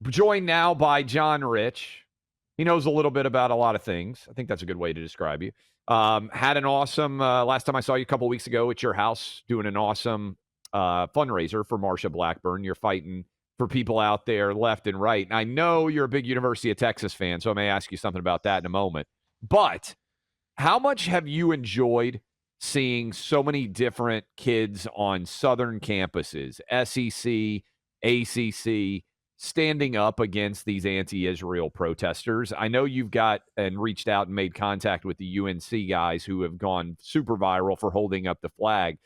Joined now by John Rich. He knows a little bit about a lot of things. I think that's a good way to describe you. Had an awesome, last time I saw you a couple weeks ago at your house, doing an awesome fundraiser for Marsha Blackburn. You're fighting for people out there left and right. And I know you're a big University of Texas fan, so I may ask you something about that in a moment. But how much have you enjoyed seeing so many different kids on Southern campuses, SEC, ACC, standing up against these anti-Israel protesters? I know you've got and reached out and made contact with the UNC guys who have gone super viral for holding up the flag.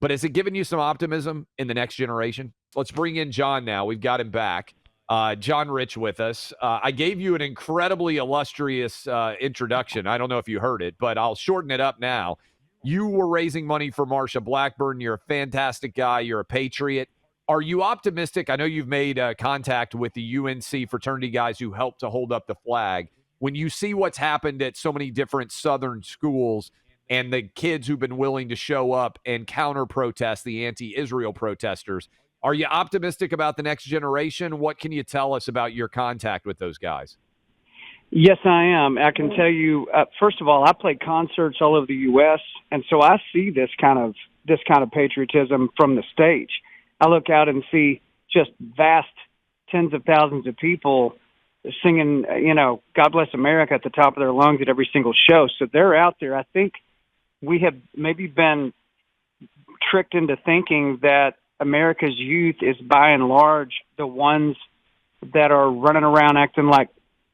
But has it given you some optimism in the next generation? Let's bring in John now. We've got him back. John Rich with us. I gave you an incredibly illustrious introduction. I don't know if you heard it, but I'll shorten it up now. You were raising money for Marsha Blackburn. You're a fantastic guy. You're a patriot. Are you optimistic? I know you've made contact with the UNC fraternity guys who helped to hold up the flag. When you see what's happened at so many different Southern schools and the kids who've been willing to show up and counter protest the anti-Israel protesters, are you optimistic about the next generation? What can you tell us about your contact with those guys? Yes, I am. I can tell you. First of all, I play concerts all over the U.S., and so I see this kind of patriotism from the stage. I look out and see just vast tens of thousands of people singing, "God Bless America" at the top of their lungs at every single show. So they're out there. I think we have maybe been tricked into thinking that America's youth is by and large the ones that are running around acting like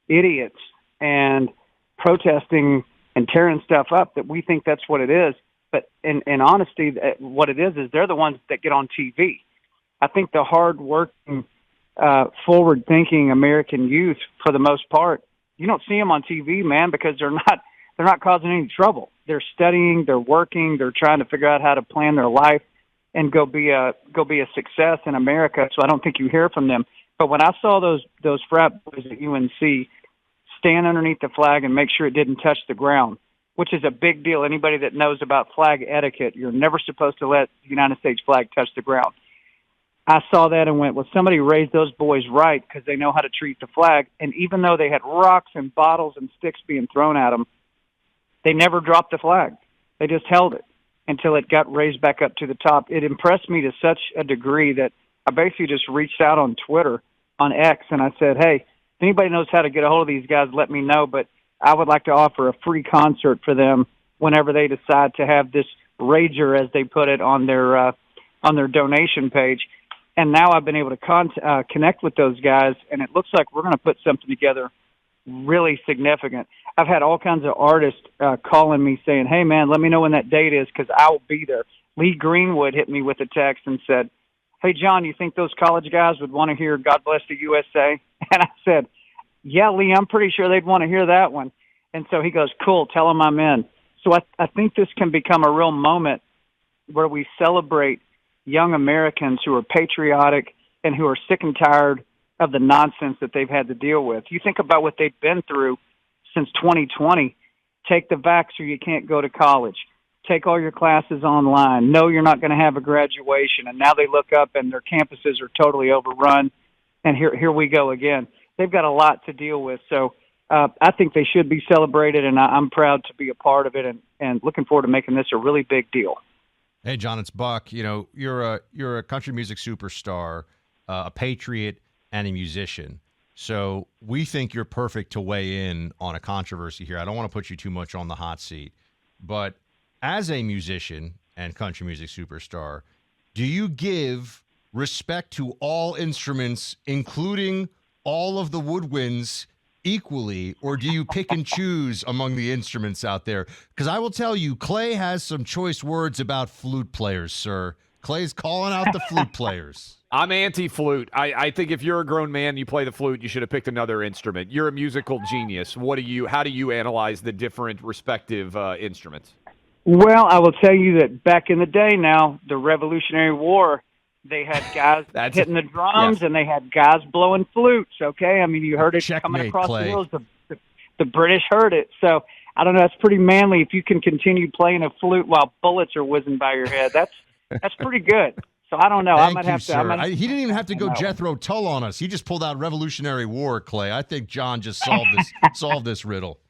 idiots and protesting and tearing stuff up, that we think that's what it is. But in honesty, what it is they're the ones that get on TV. I think the hard-working, forward-thinking American youth, for the most part, you don't see them on TV, man, because they're not causing any trouble. They're studying, they're working, they're trying to figure out how to plan their life and go be a success in America. So I don't think you hear from them. But when I saw those frat boys at UNC stand underneath the flag and make sure it didn't touch the ground, which is a big deal. Anybody that knows about flag etiquette, you're never supposed to let the United States flag touch the ground. I saw that and went, well, somebody raised those boys right, because they know how to treat the flag. And even though they had rocks and bottles and sticks being thrown at them, they never dropped the flag. They just held it until it got raised back up to the top. It impressed me to such a degree that I basically just reached out on Twitter, on X, and I said, hey, if anybody knows how to get a hold of these guys, let me know. But I would like to offer a free concert for them whenever they decide to have this rager, as they put it, on their donation page. And now I've been able to connect with those guys, and it looks like we're going to put something together really significant. I've had all kinds of artists calling me saying, hey, man, let me know when that date is, because I will be there. Lee Greenwood hit me with a text and said, hey, John, you think those college guys would want to hear God Bless the USA? And I said, yeah, Lee, I'm pretty sure they'd want to hear that one. And so he goes, cool, tell them I'm in. So I think this can become a real moment where we celebrate young Americans who are patriotic and who are sick and tired of the nonsense that they've had to deal with. You think about what they've been through since 2020. Take the vax or you can't go to college. Take all your classes online. No, you're not going to have a graduation. And now they look up and their campuses are totally overrun. And here we go again. They've got a lot to deal with. So I think they should be celebrated, and I'm proud to be a part of it, and looking forward to making this a really big deal. Hey, John, it's Buck. You're a country music superstar, a patriot, and a musician. So we think you're perfect to weigh in on a controversy here. I don't want to put you too much on the hot seat, but as a musician and country music superstar, do you give respect to all instruments, including all of the woodwinds, equally, or do you pick and choose among the instruments out there? Because I will tell you, Clay has some choice words about flute players, sir. Clay's calling out the flute players. I'm anti-flute. I think if you're a grown man, you play the flute, you should have picked another instrument. You're a musical genius. How do you analyze the different respective instruments? Well, I will tell you that back in the day now, the Revolutionary War, they had guys hitting the drums, yes, and they had guys blowing flutes, okay? I mean, you heard it coming across Clay. the hills. The British heard it. So, I don't know, that's pretty manly. If you can continue playing a flute while bullets are whizzing by your head, that's pretty good. So I don't know. I Thank might you, have to. sir. He didn't even have to go No. Jethro Tull on us. He just pulled out Revolutionary War, Clay. I think John just solved this riddle.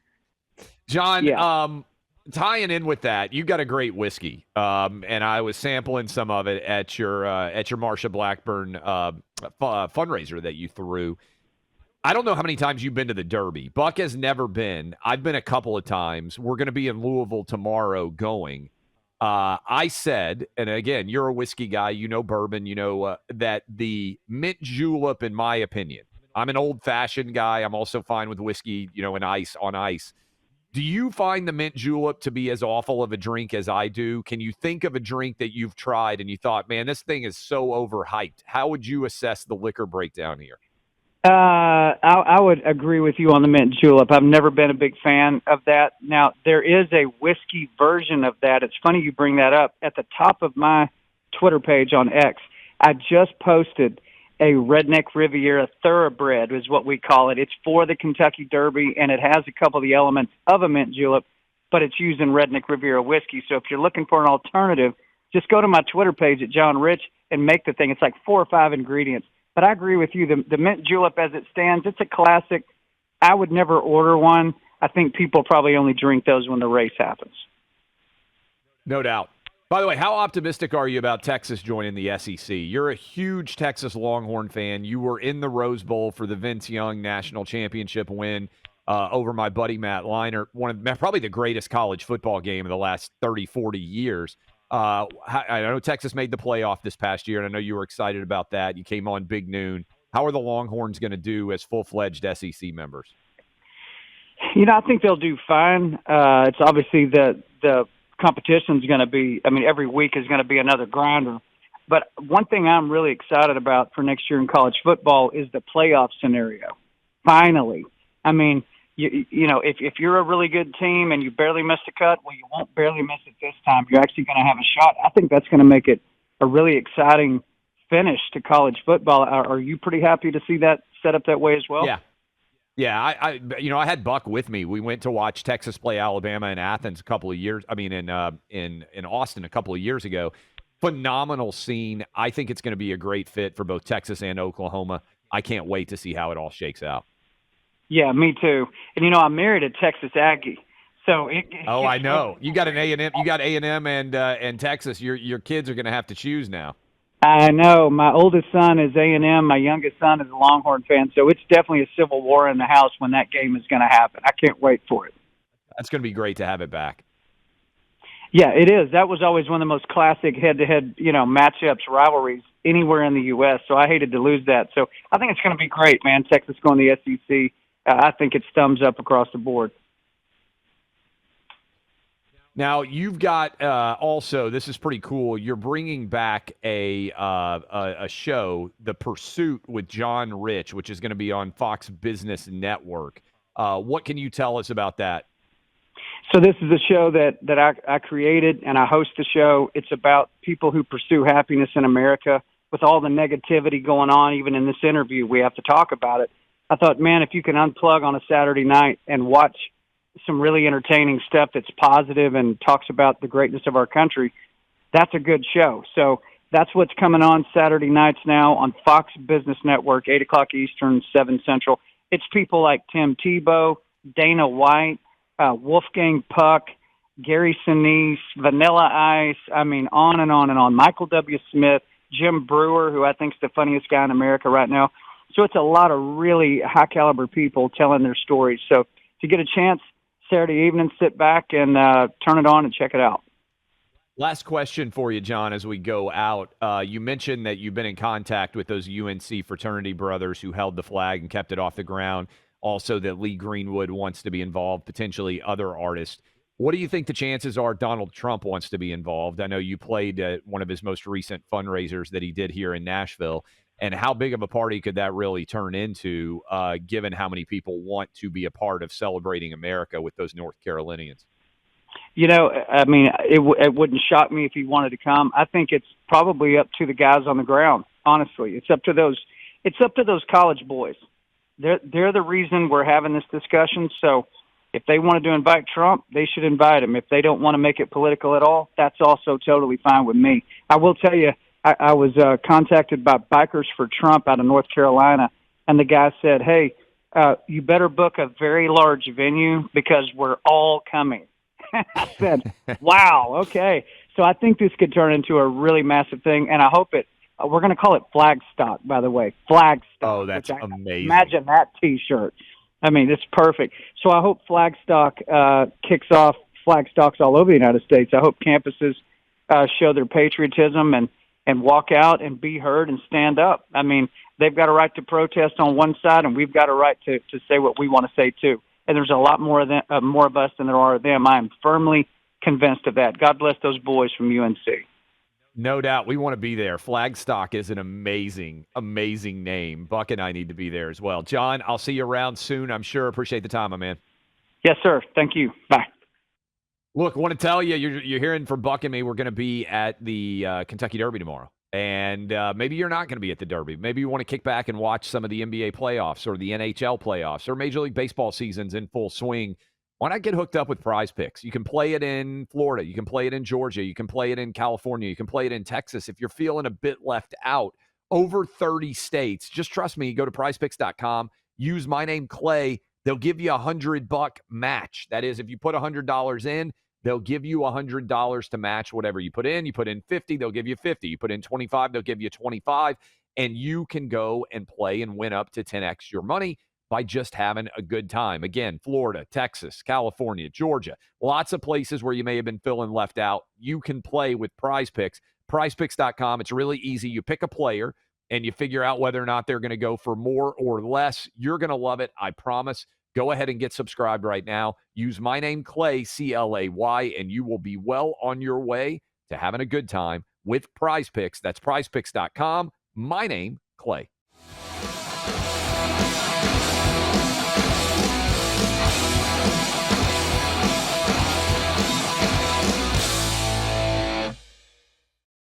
John, Yeah. tying in with that, you got a great whiskey, and I was sampling some of it at your Marsha Blackburn fundraiser that you threw. I don't know how many times you've been to the Derby. Buck has never been. I've been a couple of times. We're going to be in Louisville tomorrow going. I said, and again, you're a whiskey guy. You know bourbon. You know that the mint julep, in my opinion, I'm an old-fashioned guy. I'm also fine with whiskey, and on ice. Do you find the mint julep to be as awful of a drink as I do? Can you think of a drink that you've tried and you thought, man, this thing is so overhyped? How would you assess the liquor breakdown here? I would agree with you on the mint julep. I've never been a big fan of that. Now, there is a whiskey version of that. It's funny you bring that up. At the top of my Twitter page on X, I just posted a Redneck Riviera Thoroughbred is what we call it. It's for the Kentucky Derby, and it has a couple of the elements of a mint julep, but it's used in Redneck Riviera whiskey. So if you're looking for an alternative, just go to my Twitter page at John Rich and make the thing. It's like 4 or 5 ingredients. But I agree with you. The mint julep as it stands, it's a classic. I would never order one. I think people probably only drink those when the race happens. No doubt. By the way, how optimistic are you about Texas joining the SEC? You're a huge Texas Longhorn fan. You were in the Rose Bowl for the Vince Young National Championship win over my buddy Matt Leinart, probably the greatest college football game of the last 30, 40 years. I know Texas made the playoff this past year, and I know you were excited about that. You came on Big Noon. How are the Longhorns going to do as full-fledged SEC members? I think they'll do fine. It's obviously the competition's going to be, every week is going to be another grinder. But one thing I'm really excited about for next year in college football is the playoff scenario. Finally. If you're a really good team and you barely missed a cut, well, you won't barely miss it this time. You're actually going to have a shot. I think that's going to make it a really exciting finish to college football. Are you pretty happy to see that set up that way as well? Yeah. Yeah, I had Buck with me. We went to watch Texas play Alabama in Athens a couple of years. In Austin a couple of years ago. Phenomenal scene. I think it's going to be a great fit for both Texas and Oklahoma. I can't wait to see how it all shakes out. Yeah, me too. And I'm married a Texas Aggie, so I know you got an A&M. You got A&M and Texas. Your kids are going to have to choose now. I know. My oldest son is A&M. My youngest son is a Longhorn fan, so it's definitely a civil war in the house when that game is going to happen. I can't wait for it. That's going to be great to have it back. Yeah, it is. That was always one of the most classic head-to-head, matchups, rivalries anywhere in the U.S., so I hated to lose that. So I think it's going to be great, man. Texas going to the SEC. I think it's thumbs up across the board. Now, you've got also, this is pretty cool, you're bringing back a show, The Pursuit with John Rich, which is going to be on Fox Business Network. What can you tell us about that? So this is a show that I created, and I host the show. It's about people who pursue happiness in America. With all the negativity going on, even in this interview, we have to talk about it. I thought, man, if you can unplug on a Saturday night and watch some really entertaining stuff that's positive and talks about the greatness of our country, that's a good show. So that's what's coming on Saturday nights now on Fox Business Network, 8 o'clock Eastern, 7 Central. It's people like Tim Tebow, Dana White, Wolfgang Puck, Gary Sinise, Vanilla Ice, on and on and on. Michael W. Smith, Jim Brewer, who I think is the funniest guy in America right now. So it's a lot of really high-caliber people telling their stories. So if you get a chance, Saturday evening, sit back and turn it on and check it out. Last question for you, John, as we go out. You mentioned that you've been in contact with those UNC fraternity brothers who held the flag and kept it off the ground. Also that Lee Greenwood wants to be involved, potentially other artists. What do you think the chances are Donald Trump wants to be involved? I know you played at one of his most recent fundraisers that he did here in Nashville. And how big of a party could that really turn into, given how many people want to be a part of celebrating America with those North Carolinians? It wouldn't shock me if he wanted to come. I think it's probably up to the guys on the ground. Honestly, it's up to those college boys. They're the reason we're having this discussion. So if they wanted to invite Trump, they should invite him. If they don't want to make it political at all, that's also totally fine with me. I will tell you, I was contacted by Bikers for Trump out of North Carolina, and the guy said, "Hey, you better book a very large venue because we're all coming." I said, "Wow, okay." So I think this could turn into a really massive thing, and I hope it. We're going to call it Flagstock, by the way, Flagstock. Oh, that's amazing! Imagine that T-shirt. I mean, it's perfect. So I hope Flagstock kicks off Flagstocks all over the United States. I hope campuses show their patriotism and walk out and be heard and stand up. I mean, they've got a right to protest on one side, and we've got a right to say what we want to say too. And there's a lot more of them, more of us than there are of them. I am firmly convinced of that. God bless those boys from UNC. No doubt. We want to be there. Flagstock is an amazing, amazing name. Buck and I need to be there as well. John, I'll see you around soon, I'm sure. Appreciate the time, my man. Yes, sir. Thank you. Bye. Look, I want to tell you, you're hearing from Buck and me. We're going to be at the Kentucky Derby tomorrow. And maybe you're not going to be at the Derby. Maybe you want to kick back and watch some of the NBA playoffs or the NHL playoffs or Major League Baseball seasons in full swing. Why not get hooked up with Prize Picks? You can play it in Florida. You can play it in Georgia. You can play it in California. You can play it in Texas. If you're feeling a bit left out, over 30 states, just trust me, go to prizepicks.com, use my name, Clay. They'll give you $100 match. That is, if you put $100 in, they'll give you $100 to match whatever you put in. You put in 50, they'll give you 50. You put in 25, they'll give you 25. And you can go and play and win up to 10x your money by just having a good time. Again, Florida, Texas, California, Georgia, lots of places where you may have been feeling left out. You can play with Prize Picks. PrizePicks.com. It's really easy. You pick a player and you figure out whether or not they're going to go for more or less. You're going to love it. I promise. Go ahead and get subscribed right now. Use my name, Clay, C-L-A-Y, and you will be well on your way to having a good time with Prize Picks. That's prizepicks.com. My name, Clay.